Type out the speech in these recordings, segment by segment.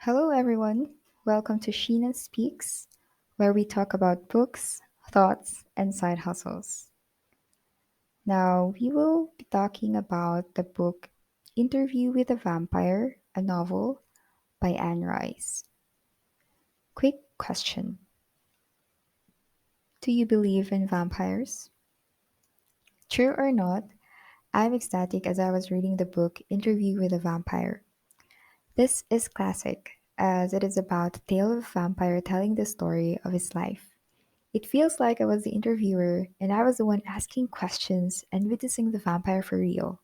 Hello, everyone. Welcome to Sheena Speaks, where we talk about books, thoughts, and side hustles. Now, we will be talking about the book Interview with a Vampire, a novel by Anne Rice. Quick question. Do you believe in vampires? True or not, I'm ecstatic as I was reading the book Interview with a Vampire. This is classic, as it is about a tale of a vampire telling the story of his life. It feels like I was the interviewer and I was the one asking questions and witnessing the vampire for real.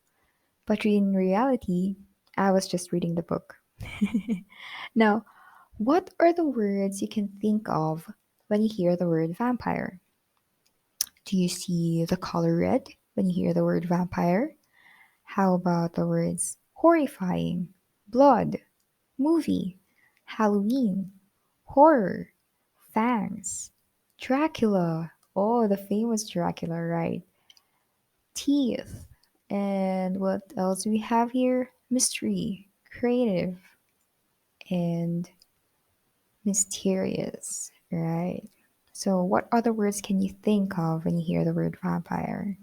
But in reality, I was just reading the book. Now, what are the words you can think of when you hear the word vampire? Do you see the color red when you hear the word vampire? How about the words horrifying, blood, movie, Halloween, horror, fangs, Dracula. Oh, the famous Dracula, right? Teeth. And what else do we have here? Mystery, creative, and mysterious, right? So, what other words can you think of when you hear the word vampire?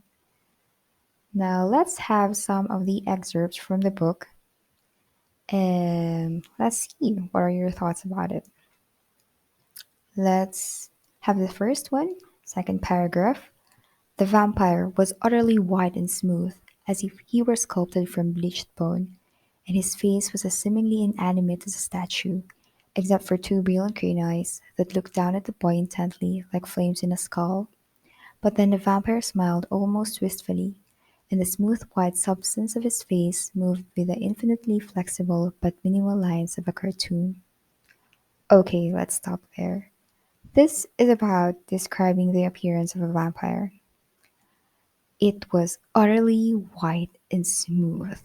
Now, let's have some of the excerpts from the book and let's see what are your thoughts about it. Let's have the first one, second paragraph. The vampire was utterly white and smooth, as if he were sculpted from bleached bone, and his face was as seemingly inanimate as a statue, except for two brilliant green eyes that looked down at the boy intently like flames in a skull. But then the vampire smiled almost wistfully, and the smooth white substance of his face moved with the infinitely flexible but minimal lines of a cartoon. Okay, let's stop there. This is about describing the appearance of a vampire. It was utterly white and smooth.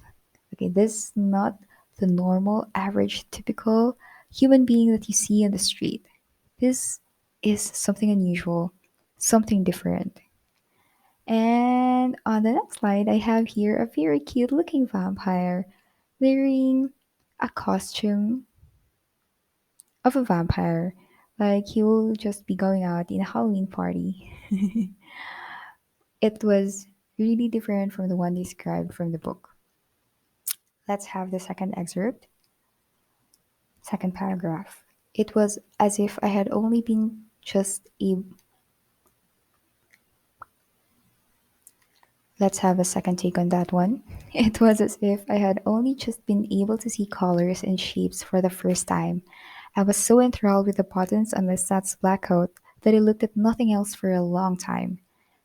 Okay, this is not the normal, average, typical human being that you see on the street. This is something unusual, something different. And on the next slide, I have here a very cute looking vampire wearing a costume of a vampire. Like he will just be going out in a Halloween party. It was really different from the one described from the book. Let's have the second excerpt, second paragraph. It was as if I had only been just a. Let's have a second take on that one. It was as if I had only just been able to see colors and shapes for the first time. I was so enthralled with the buttons on Lestat's black coat that I looked at nothing else for a long time.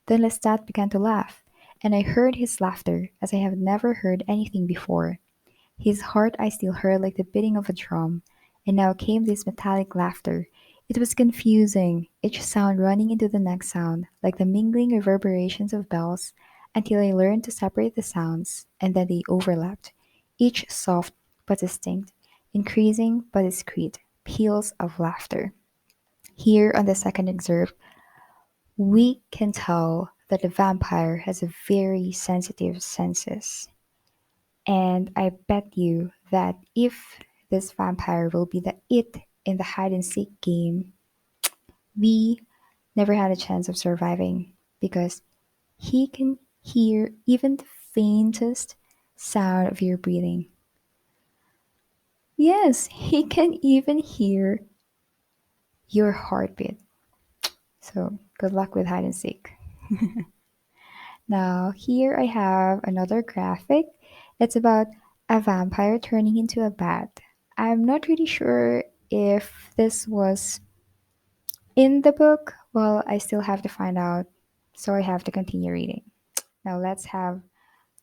Then Lestat began to laugh, and I heard his laughter as I have never heard anything before. His heart I still heard like the beating of a drum, and now came this metallic laughter. It was confusing, each sound running into the next sound, like the mingling reverberations of bells, until I learned to separate the sounds, and then they overlapped, each soft but distinct, increasing but discreet, peals of laughter. Here on the second excerpt, we can tell that the vampire has a very sensitive senses. And I bet you that if this vampire will be the it in the hide and seek game, we never had a chance of surviving because he can hear even the faintest sound of your breathing. Yes, he can even hear your heartbeat. So good luck with hide and seek. Now, here I have another graphic. It's about a vampire turning into a bat. I'm not really sure if this was in the book. Well, I still have to find out, so I have to continue reading. Now, let's have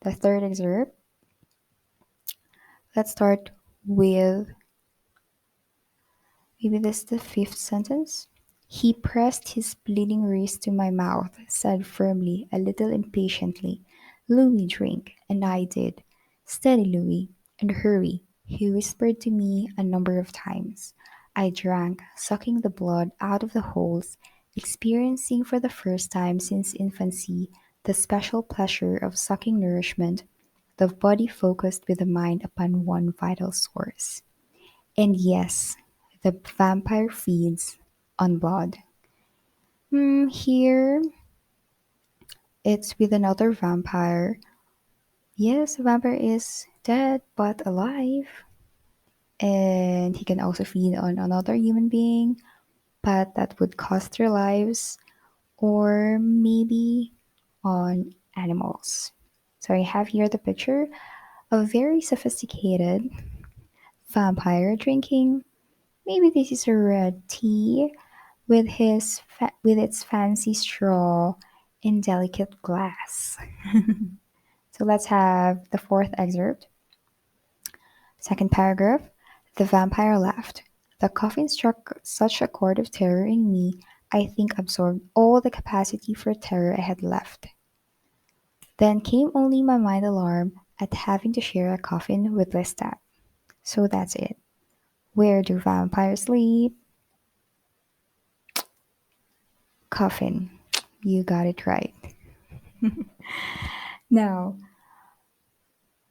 the third excerpt. Let's start with maybe this is the fifth sentence. He pressed his bleeding wrist to my mouth, said firmly, a little impatiently, "Louis, drink," and I did. "Steady, Louis, and hurry," he whispered to me a number of times. I drank, sucking the blood out of the holes, experiencing for the first time since infancy the special pleasure of sucking nourishment, the body focused with the mind upon one vital source. And yes, the vampire feeds on blood. Here it's with another vampire. Yes, the vampire is dead but alive, and he can also feed on another human being, but that would cost their lives, or maybe on animals. So I have here the picture of a very sophisticated vampire drinking. Maybe this is a red tea with with its fancy straw in delicate glass. So let's have the fourth excerpt. Second paragraph. The vampire laughed. The coffin struck such a chord of terror in me, I think absorbed all the capacity for terror I had left. Then came only my mind alarm at having to share a coffin with Lestat. So that's it. Where do vampires sleep? Coffin. You got it right. Now,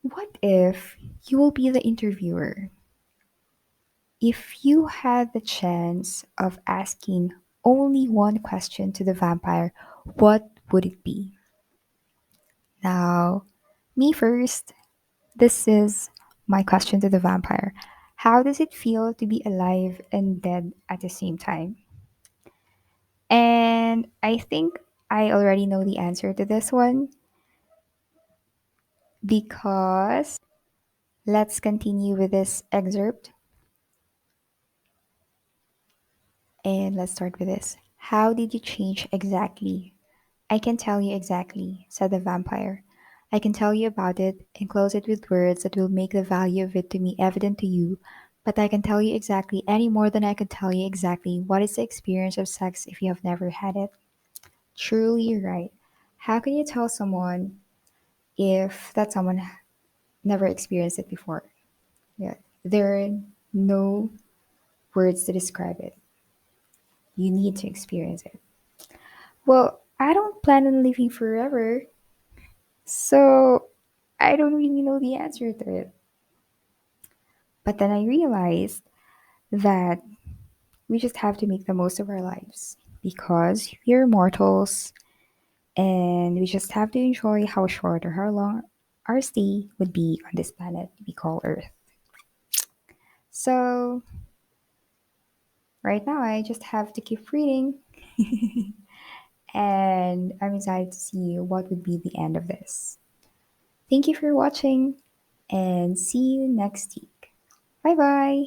what if you will be the interviewer? If you had the chance of asking only one question to the vampire, what would it be? Now, me first. This is my question to the vampire. How does it feel to be alive and dead at the same time? And I think I already know the answer to this one because let's continue with this excerpt and let's start with this. How did you change exactly? I can tell you exactly, said the vampire. I can tell you about it, enclose it with words that will make the value of it to me evident to you, but I can tell you exactly any more than I could tell you exactly what is the experience of sex if you have never had it. Truly, you're right. How can you tell someone if that someone never experienced it before? Yeah, there are no words to describe it. You need to experience it. Well, I don't plan on living forever, so I don't really know the answer to it. But then I realized that we just have to make the most of our lives because we're mortals and we just have to enjoy how short or how long our stay would be on this planet we call Earth. So, right now, I just have to keep reading and I'm excited to see what would be the end of this. Thank you for watching and see you next week. Bye bye.